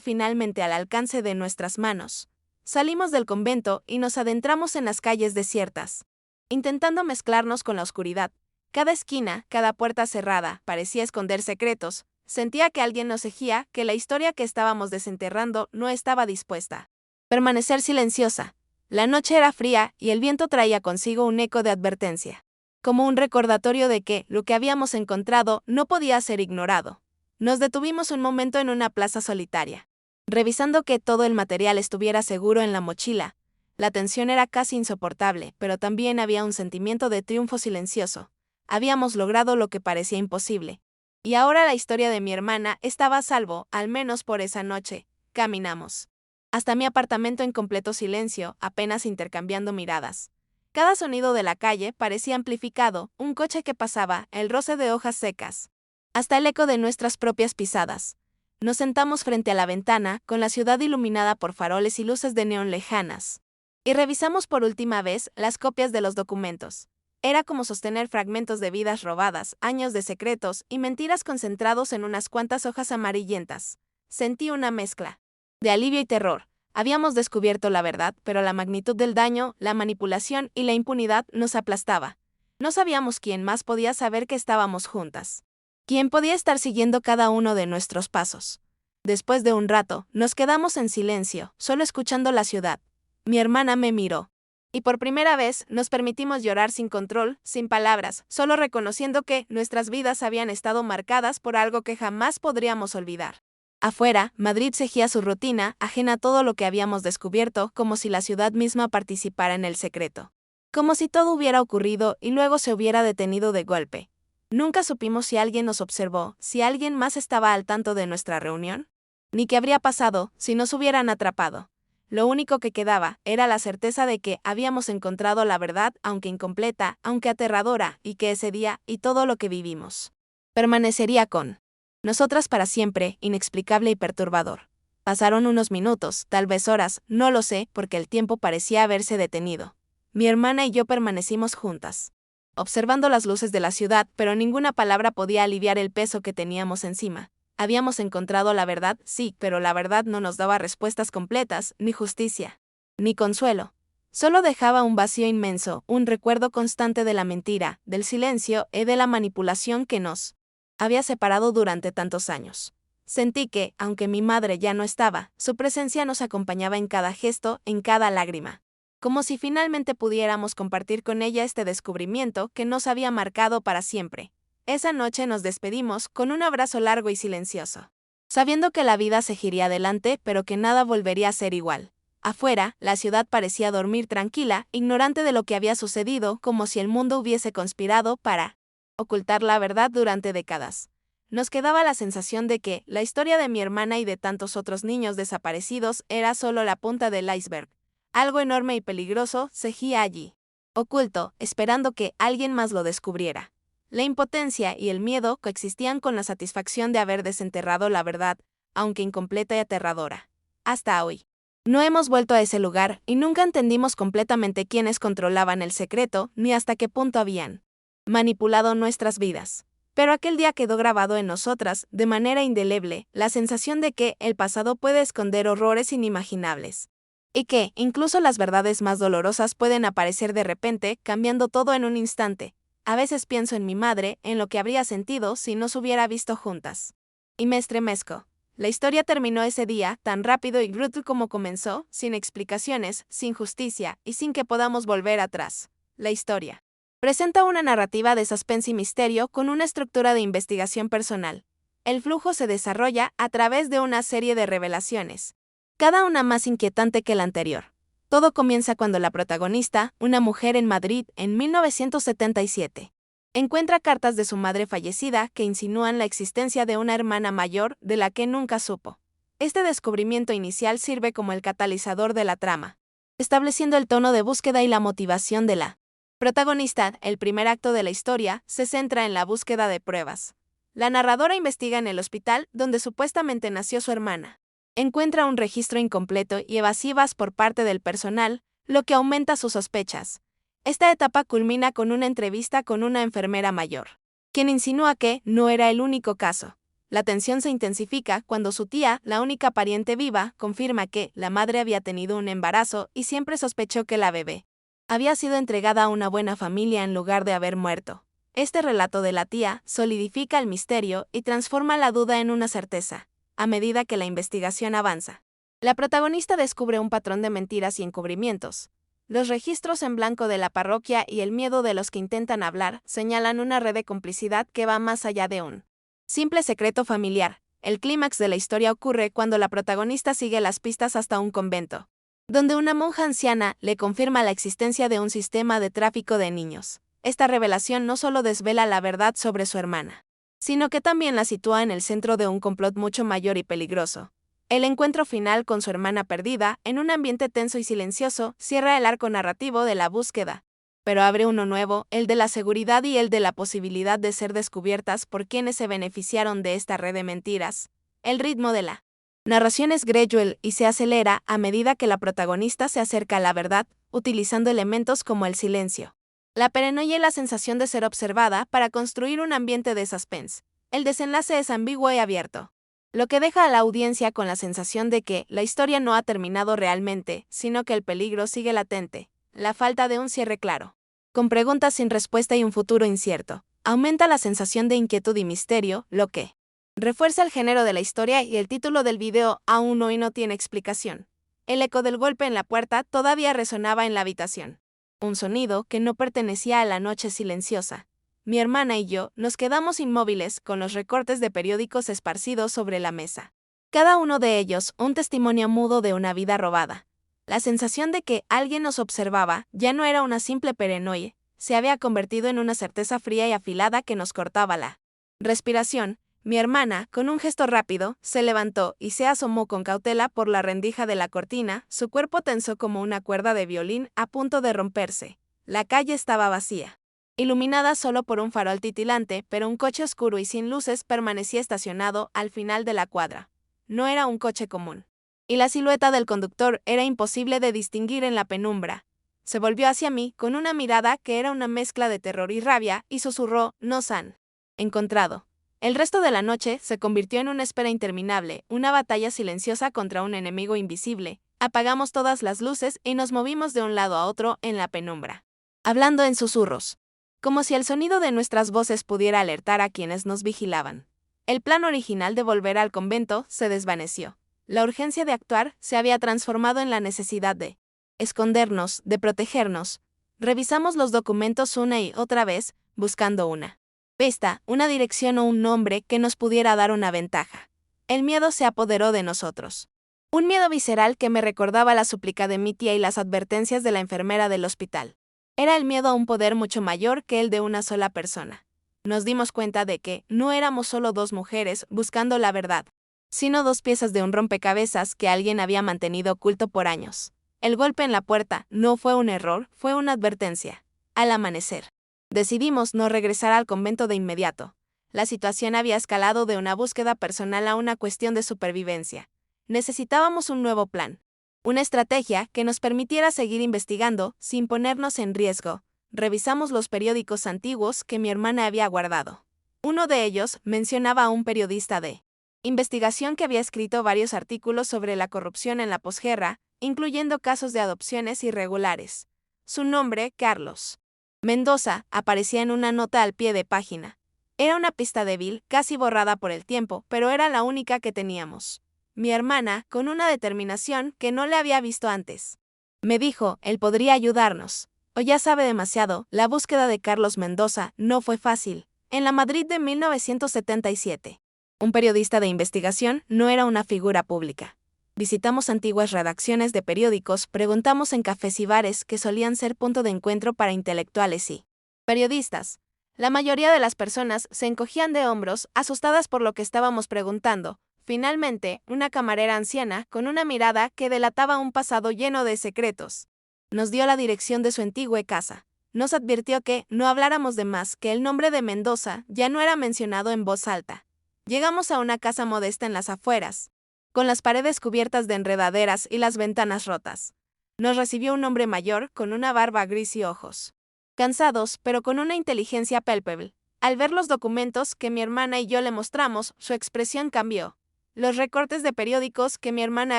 finalmente al alcance de nuestras manos. Salimos del convento y nos adentramos en las calles desiertas, intentando mezclarnos con la oscuridad. Cada esquina, cada puerta cerrada, parecía esconder secretos. Sentía que alguien nos seguía, que la historia que estábamos desenterrando no estaba dispuesta. Permanecer silenciosa. La noche era fría y el viento traía consigo un eco de advertencia, como un recordatorio de que lo que habíamos encontrado no podía ser ignorado. Nos detuvimos un momento en una plaza solitaria, revisando que todo el material estuviera seguro en la mochila. La tensión era casi insoportable, pero también había un sentimiento de triunfo silencioso. Habíamos logrado lo que parecía imposible. Y ahora la historia de mi hermana estaba a salvo, al menos por esa noche. Caminamos hasta mi apartamento en completo silencio, apenas intercambiando miradas. Cada sonido de la calle parecía amplificado, un coche que pasaba, el roce de hojas secas, hasta el eco de nuestras propias pisadas. Nos sentamos frente a la ventana, con la ciudad iluminada por faroles y luces de neón lejanas, y revisamos por última vez las copias de los documentos. Era como sostener fragmentos de vidas robadas, años de secretos y mentiras concentrados en unas cuantas hojas amarillentas. Sentí una mezcla de alivio y terror. Habíamos descubierto la verdad, pero la magnitud del daño, la manipulación y la impunidad nos aplastaba. No sabíamos quién más podía saber que estábamos juntas. ¿Quién podía estar siguiendo cada uno de nuestros pasos? Después de un rato, nos quedamos en silencio, solo escuchando la ciudad. Mi hermana me miró. Y por primera vez nos permitimos llorar sin control, sin palabras, solo reconociendo que nuestras vidas habían estado marcadas por algo que jamás podríamos olvidar. Afuera, Madrid seguía su rutina, ajena a todo lo que habíamos descubierto, como si la ciudad misma participara en el secreto. Como si todo hubiera ocurrido y luego se hubiera detenido de golpe. Nunca supimos si alguien nos observó, si alguien más estaba al tanto de nuestra reunión, ni qué habría pasado si nos hubieran atrapado. Lo único que quedaba era la certeza de que habíamos encontrado la verdad, aunque incompleta, aunque aterradora, y que ese día, y todo lo que vivimos, permanecería con nosotras para siempre, inexplicable y perturbador. Pasaron unos minutos, tal vez horas, no lo sé, porque el tiempo parecía haberse detenido. Mi hermana y yo permanecimos juntas, observando las luces de la ciudad, pero ninguna palabra podía aliviar el peso que teníamos encima. Habíamos encontrado la verdad, sí, pero la verdad no nos daba respuestas completas, ni justicia, ni consuelo. Solo dejaba un vacío inmenso, un recuerdo constante de la mentira, del silencio y de la manipulación que nos había separado durante tantos años. Sentí que, aunque mi madre ya no estaba, su presencia nos acompañaba en cada gesto, en cada lágrima. Como si finalmente pudiéramos compartir con ella este descubrimiento que nos había marcado para siempre. Esa noche nos despedimos con un abrazo largo y silencioso, sabiendo que la vida seguiría adelante, pero que nada volvería a ser igual. Afuera, la ciudad parecía dormir tranquila, ignorante de lo que había sucedido, como si el mundo hubiese conspirado para ocultar la verdad durante décadas. Nos quedaba la sensación de que la historia de mi hermana y de tantos otros niños desaparecidos era solo la punta del iceberg. Algo enorme y peligroso seguía allí, oculto, esperando que alguien más lo descubriera. La impotencia y el miedo coexistían con la satisfacción de haber desenterrado la verdad, aunque incompleta y aterradora. Hasta hoy. No hemos vuelto a ese lugar y nunca entendimos completamente quiénes controlaban el secreto ni hasta qué punto habían manipulado nuestras vidas. Pero aquel día quedó grabado en nosotras, de manera indeleble, la sensación de que el pasado puede esconder horrores inimaginables. Y que, incluso las verdades más dolorosas pueden aparecer de repente, cambiando todo en un instante. A veces pienso en mi madre, en lo que habría sentido si nos hubiera visto juntas. Y me estremezco. La historia terminó ese día, tan rápido y brutal como comenzó, sin explicaciones, sin justicia, y sin que podamos volver atrás. La historia presenta una narrativa de suspense y misterio con una estructura de investigación personal. El flujo se desarrolla a través de una serie de revelaciones, cada una más inquietante que la anterior. Todo comienza cuando la protagonista, una mujer en Madrid en 1977, encuentra cartas de su madre fallecida que insinúan la existencia de una hermana mayor de la que nunca supo. Este descubrimiento inicial sirve como el catalizador de la trama, estableciendo el tono de búsqueda y la motivación de la protagonista. El primer acto de la historia se centra en la búsqueda de pruebas. La narradora investiga en el hospital donde supuestamente nació su hermana. Encuentra un registro incompleto y evasivas por parte del personal, lo que aumenta sus sospechas. Esta etapa culmina con una entrevista con una enfermera mayor, quien insinúa que no era el único caso. La tensión se intensifica cuando su tía, la única pariente viva, confirma que la madre había tenido un embarazo y siempre sospechó que la bebé había sido entregada a una buena familia en lugar de haber muerto. Este relato de la tía solidifica el misterio y transforma la duda en una certeza, a medida que la investigación avanza. La protagonista descubre un patrón de mentiras y encubrimientos. Los registros en blanco de la parroquia y el miedo de los que intentan hablar señalan una red de complicidad que va más allá de un simple secreto familiar. El clímax de la historia ocurre cuando la protagonista sigue las pistas hasta un convento, donde una monja anciana le confirma la existencia de un sistema de tráfico de niños. Esta revelación no solo desvela la verdad sobre su hermana, sino que también la sitúa en el centro de un complot mucho mayor y peligroso. El encuentro final con su hermana perdida, en un ambiente tenso y silencioso, cierra el arco narrativo de la búsqueda, pero abre uno nuevo, el de la seguridad y el de la posibilidad de ser descubiertas por quienes se beneficiaron de esta red de mentiras. El ritmo de la narración es gradual y se acelera a medida que la protagonista se acerca a la verdad, utilizando elementos como el silencio, la paranoia y la sensación de ser observada para construir un ambiente de suspense. El desenlace es ambiguo y abierto, lo que deja a la audiencia con la sensación de que la historia no ha terminado realmente, sino que el peligro sigue latente. La falta de un cierre claro, con preguntas sin respuesta y un futuro incierto, aumenta la sensación de inquietud y misterio, lo que refuerza el género de la historia y el título del video aún hoy no tiene explicación. El eco del golpe en la puerta todavía resonaba en la habitación. Un sonido que no pertenecía a la noche silenciosa. Mi hermana y yo nos quedamos inmóviles con los recortes de periódicos esparcidos sobre la mesa. Cada uno de ellos un testimonio mudo de una vida robada. La sensación de que alguien nos observaba ya no era una simple paranoia, se había convertido en una certeza fría y afilada que nos cortaba la respiración. Mi hermana, con un gesto rápido, se levantó y se asomó con cautela por la rendija de la cortina, su cuerpo tenso como una cuerda de violín a punto de romperse. La calle estaba vacía, iluminada solo por un farol titilante, pero un coche oscuro y sin luces permanecía estacionado al final de la cuadra. No era un coche común, y la silueta del conductor era imposible de distinguir en la penumbra. Se volvió hacia mí con una mirada que era una mezcla de terror y rabia y susurró: «Nos han encontrado». El resto de la noche se convirtió en una espera interminable, una batalla silenciosa contra un enemigo invisible. Apagamos todas las luces y nos movimos de un lado a otro en la penumbra, hablando en susurros, como si el sonido de nuestras voces pudiera alertar a quienes nos vigilaban. El plan original de volver al convento se desvaneció. La urgencia de actuar se había transformado en la necesidad de escondernos, de protegernos. Revisamos los documentos una y otra vez, buscando una pista, una dirección o un nombre que nos pudiera dar una ventaja. El miedo se apoderó de nosotros. Un miedo visceral que me recordaba la súplica de mi tía y las advertencias de la enfermera del hospital. Era el miedo a un poder mucho mayor que el de una sola persona. Nos dimos cuenta de que no éramos solo dos mujeres buscando la verdad, sino dos piezas de un rompecabezas que alguien había mantenido oculto por años. El golpe en la puerta no fue un error, fue una advertencia. Al amanecer, decidimos no regresar al convento de inmediato. La situación había escalado de una búsqueda personal a una cuestión de supervivencia. Necesitábamos un nuevo plan, una estrategia que nos permitiera seguir investigando sin ponernos en riesgo. Revisamos los periódicos antiguos que mi hermana había guardado. Uno de ellos mencionaba a un periodista de investigación que había escrito varios artículos sobre la corrupción en la posguerra, incluyendo casos de adopciones irregulares. Su nombre, Carlos Mendoza, aparecía en una nota al pie de página. Era una pista débil, casi borrada por el tiempo, pero era la única que teníamos. Mi hermana, con una determinación que no le había visto antes, me dijo: «Él podría ayudarnos». O ya sabe demasiado, la búsqueda de Carlos Mendoza no fue fácil. En la Madrid de 1977, un periodista de investigación no era una figura pública. Visitamos antiguas redacciones de periódicos, preguntamos en cafés y bares que solían ser punto de encuentro para intelectuales y periodistas. La mayoría de las personas se encogían de hombros, asustadas por lo que estábamos preguntando. Finalmente, una camarera anciana, con una mirada que delataba un pasado lleno de secretos, nos dio la dirección de su antigua casa. Nos advirtió que no habláramos de más, que el nombre de Mendoza ya no era mencionado en voz alta. Llegamos a una casa modesta en las afueras, con las paredes cubiertas de enredaderas y las ventanas rotas. Nos recibió un hombre mayor, con una barba gris y ojos Cansados, pero con una inteligencia palpable. Al ver los documentos que mi hermana y yo le mostramos, su expresión cambió. Los recortes de periódicos que mi hermana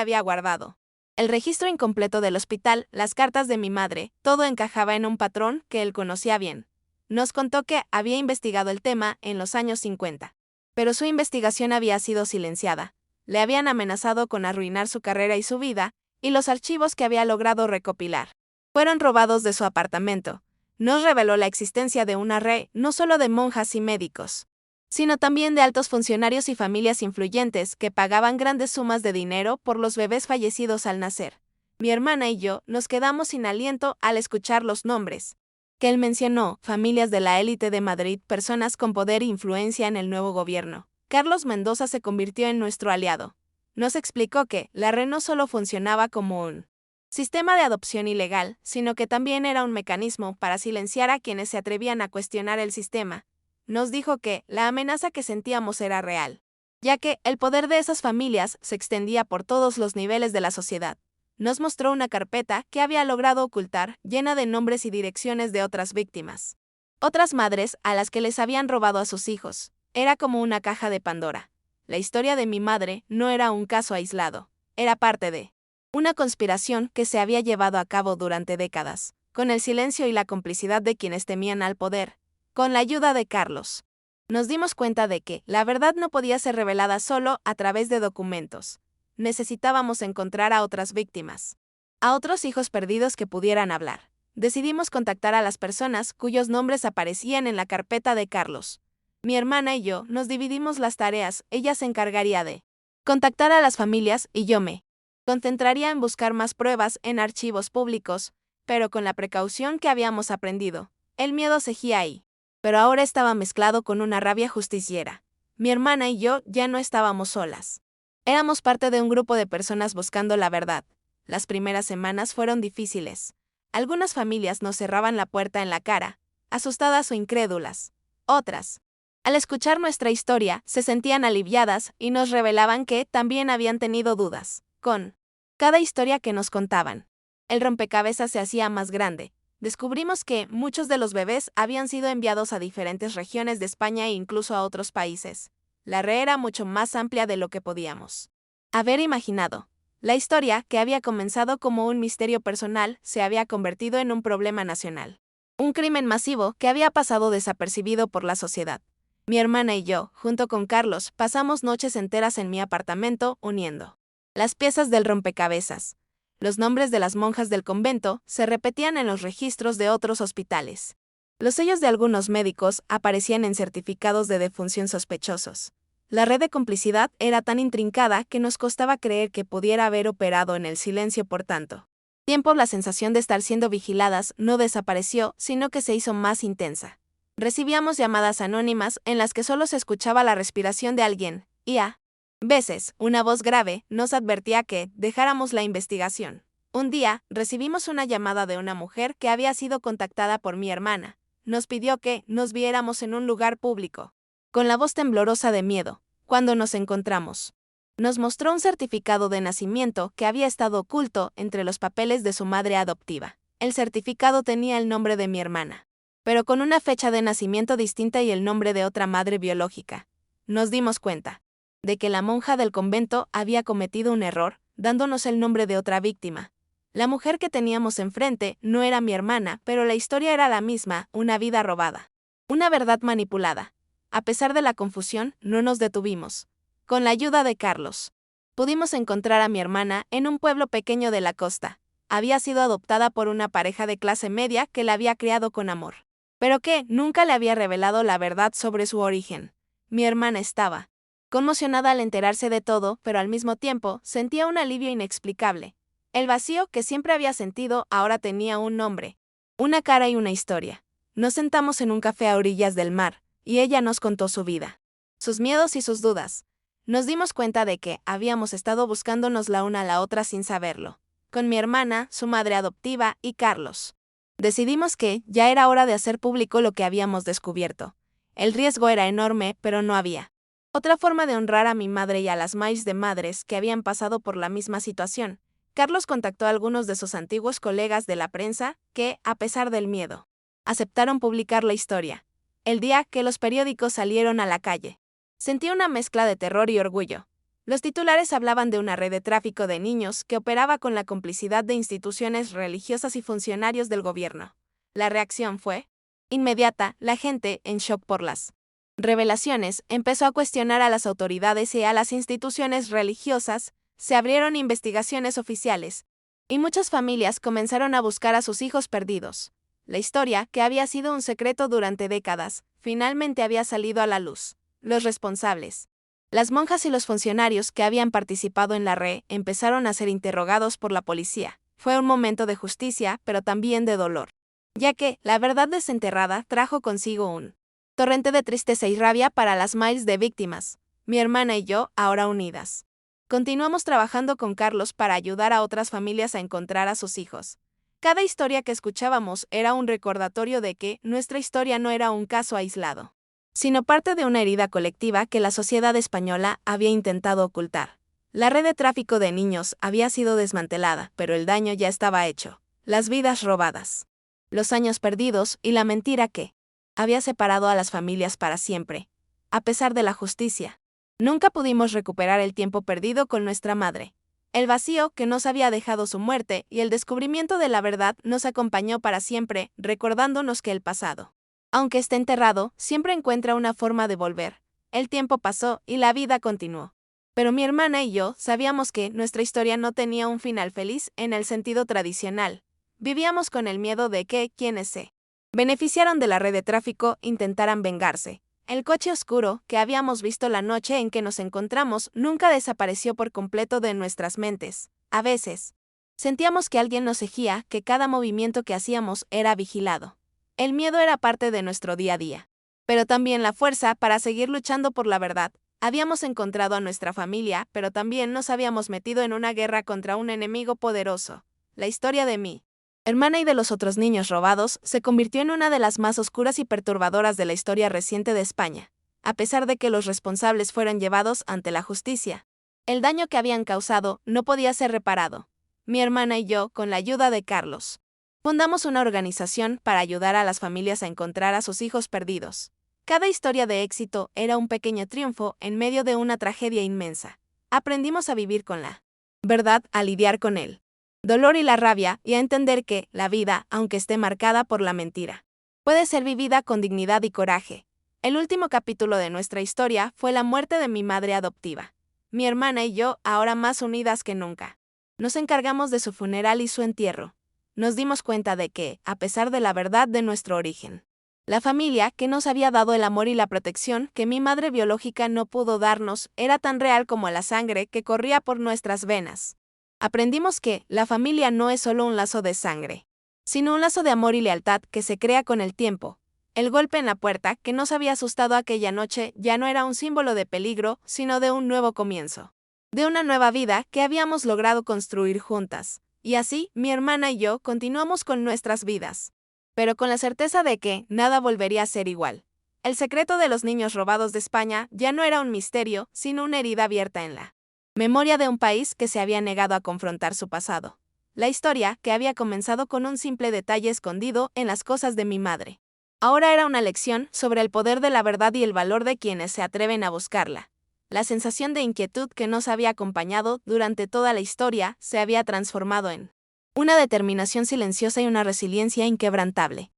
había guardado. El registro incompleto del hospital, las cartas de mi madre, todo encajaba en un patrón que él conocía bien. Nos contó que había investigado el tema en los años 50. Pero su investigación había sido silenciada. Le habían amenazado con arruinar su carrera y su vida, y los archivos que había logrado recopilar fueron robados de su apartamento. Nos reveló la existencia de una red no solo de monjas y médicos, sino también de altos funcionarios y familias influyentes que pagaban grandes sumas de dinero por los bebés fallecidos al nacer. Mi hermana y yo nos quedamos sin aliento al escuchar los nombres que él mencionó: familias de la élite de Madrid, personas con poder e influencia en el nuevo gobierno. Carlos Mendoza se convirtió en nuestro aliado. Nos explicó que la red no solo funcionaba como un sistema de adopción ilegal, sino que también era un mecanismo para silenciar a quienes se atrevían a cuestionar el sistema. Nos dijo que la amenaza que sentíamos era real, ya que el poder de esas familias se extendía por todos los niveles de la sociedad. Nos mostró una carpeta que había logrado ocultar, llena de nombres y direcciones de otras víctimas. Otras madres a las que les habían robado a sus hijos. Era como una caja de Pandora. La historia de mi madre no era un caso aislado, era parte de una conspiración que se había llevado a cabo durante décadas, con el silencio y la complicidad de quienes temían al poder. Con la ayuda de Carlos, nos dimos cuenta de que la verdad no podía ser revelada solo a través de documentos. Necesitábamos encontrar a otras víctimas, a otros hijos perdidos que pudieran hablar. Decidimos contactar a las personas cuyos nombres aparecían en la carpeta de Carlos. Mi hermana y yo nos dividimos las tareas. Ella se encargaría de contactar a las familias y yo me concentraría en buscar más pruebas en archivos públicos, pero con la precaución que habíamos aprendido. El miedo seguía ahí, pero ahora estaba mezclado con una rabia justiciera. Mi hermana y yo ya no estábamos solas. Éramos parte de un grupo de personas buscando la verdad. Las primeras semanas fueron difíciles. Algunas familias nos cerraban la puerta en la cara, asustadas o incrédulas. Otras, al escuchar nuestra historia, se sentían aliviadas y nos revelaban que también habían tenido dudas. Con cada historia que nos contaban, el rompecabezas se hacía más grande. Descubrimos que muchos de los bebés habían sido enviados a diferentes regiones de España e incluso a otros países. La red era mucho más amplia de lo que podíamos haber imaginado. La historia, que había comenzado como un misterio personal, se había convertido en un problema nacional. Un crimen masivo que había pasado desapercibido por la sociedad. Mi hermana y yo, junto con Carlos, pasamos noches enteras en mi apartamento uniendo las piezas del rompecabezas. Los nombres de las monjas del convento se repetían en los registros de otros hospitales. Los sellos de algunos médicos aparecían en certificados de defunción sospechosos. La red de complicidad era tan intrincada que nos costaba creer que pudiera haber operado en el silencio por tanto tiempo. La sensación de estar siendo vigiladas no desapareció, sino que se hizo más intensa. Recibíamos llamadas anónimas en las que solo se escuchaba la respiración de alguien, y a veces, una voz grave nos advertía que dejáramos la investigación. Un día, recibimos una llamada de una mujer que había sido contactada por mi hermana. Nos pidió que nos viéramos en un lugar público. Con la voz temblorosa de miedo, cuando nos encontramos, nos mostró un certificado de nacimiento que había estado oculto entre los papeles de su madre adoptiva. El certificado tenía el nombre de mi hermana, pero con una fecha de nacimiento distinta y el nombre de otra madre biológica. Nos dimos cuenta de que la monja del convento había cometido un error, dándonos el nombre de otra víctima. La mujer que teníamos enfrente no era mi hermana, pero la historia era la misma: una vida robada, una verdad manipulada. A pesar de la confusión, no nos detuvimos. Con la ayuda de Carlos, pudimos encontrar a mi hermana en un pueblo pequeño de la costa. Había sido adoptada por una pareja de clase media que la había criado con amor, pero que nunca le había revelado la verdad sobre su origen. Mi hermana estaba conmocionada al enterarse de todo, pero al mismo tiempo sentía un alivio inexplicable. El vacío que siempre había sentido ahora tenía un nombre, una cara y una historia. Nos sentamos en un café a orillas del mar, y ella nos contó su vida, sus miedos y sus dudas. Nos dimos cuenta de que habíamos estado buscándonos la una a la otra sin saberlo. Con mi hermana, su madre adoptiva y Carlos, decidimos que ya era hora de hacer público lo que habíamos descubierto. El riesgo era enorme, pero no había otra forma de honrar a mi madre y a las miles de madres que habían pasado por la misma situación. Carlos contactó a algunos de sus antiguos colegas de la prensa que, a pesar del miedo, aceptaron publicar la historia. El día que los periódicos salieron a la calle, sentí una mezcla de terror y orgullo. Los titulares hablaban de una red de tráfico de niños que operaba con la complicidad de instituciones religiosas y funcionarios del gobierno. La reacción fue inmediata. La gente, en shock por las revelaciones, empezó a cuestionar a las autoridades y a las instituciones religiosas. Se abrieron investigaciones oficiales, y muchas familias comenzaron a buscar a sus hijos perdidos. La historia, que había sido un secreto durante décadas, finalmente había salido a la luz. Los responsables, las monjas y los funcionarios que habían participado en la red, empezaron a ser interrogados por la policía. Fue un momento de justicia, pero también de dolor, ya que la verdad desenterrada trajo consigo un torrente de tristeza y rabia para las miles de víctimas. Mi hermana y yo, ahora unidas, continuamos trabajando con Carlos para ayudar a otras familias a encontrar a sus hijos. Cada historia que escuchábamos era un recordatorio de que nuestra historia no era un caso aislado, sino parte de una herida colectiva que la sociedad española había intentado ocultar. La red de tráfico de niños había sido desmantelada, pero el daño ya estaba hecho. Las vidas robadas, los años perdidos y la mentira que había separado a las familias para siempre. A pesar de la justicia, nunca pudimos recuperar el tiempo perdido con nuestra madre. El vacío que nos había dejado su muerte y el descubrimiento de la verdad nos acompañó para siempre, recordándonos que el pasado, aunque esté enterrado, siempre encuentra una forma de volver. El tiempo pasó y la vida continuó. Pero mi hermana y yo sabíamos que nuestra historia no tenía un final feliz en el sentido tradicional. Vivíamos con el miedo de que quienes se beneficiaron de la red de tráfico intentaran vengarse. El coche oscuro que habíamos visto la noche en que nos encontramos nunca desapareció por completo de nuestras mentes. A veces, sentíamos que alguien nos seguía, que cada movimiento que hacíamos era vigilado. El miedo era parte de nuestro día a día, pero también la fuerza para seguir luchando por la verdad. Habíamos encontrado a nuestra familia, pero también nos habíamos metido en una guerra contra un enemigo poderoso. La historia de mi hermana y de los otros niños robados se convirtió en una de las más oscuras y perturbadoras de la historia reciente de España. A pesar de que los responsables fueron llevados ante la justicia, el daño que habían causado no podía ser reparado. Mi hermana y yo, con la ayuda de Carlos, fundamos una organización para ayudar a las familias a encontrar a sus hijos perdidos. Cada historia de éxito era un pequeño triunfo en medio de una tragedia inmensa. Aprendimos a vivir con la verdad, a lidiar con el dolor y la rabia, y a entender que la vida, aunque esté marcada por la mentira, puede ser vivida con dignidad y coraje. El último capítulo de nuestra historia fue la muerte de mi madre adoptiva. Mi hermana y yo, ahora más unidas que nunca, nos encargamos de su funeral y su entierro. Nos dimos cuenta de que, a pesar de la verdad de nuestro origen, la familia que nos había dado el amor y la protección que mi madre biológica no pudo darnos era tan real como la sangre que corría por nuestras venas. Aprendimos que la familia no es solo un lazo de sangre, sino un lazo de amor y lealtad que se crea con el tiempo. El golpe en la puerta que nos había asustado aquella noche ya no era un símbolo de peligro, sino de un nuevo comienzo, de una nueva vida que habíamos logrado construir juntas. Y así, mi hermana y yo continuamos con nuestras vidas, pero con la certeza de que nada volvería a ser igual. El secreto de los niños robados de España ya no era un misterio, sino una herida abierta en la memoria de un país que se había negado a confrontar su pasado. La historia, que había comenzado con un simple detalle escondido en las cosas de mi madre, ahora era una lección sobre el poder de la verdad y el valor de quienes se atreven a buscarla. La sensación de inquietud que nos había acompañado durante toda la historia se había transformado en una determinación silenciosa y una resiliencia inquebrantable.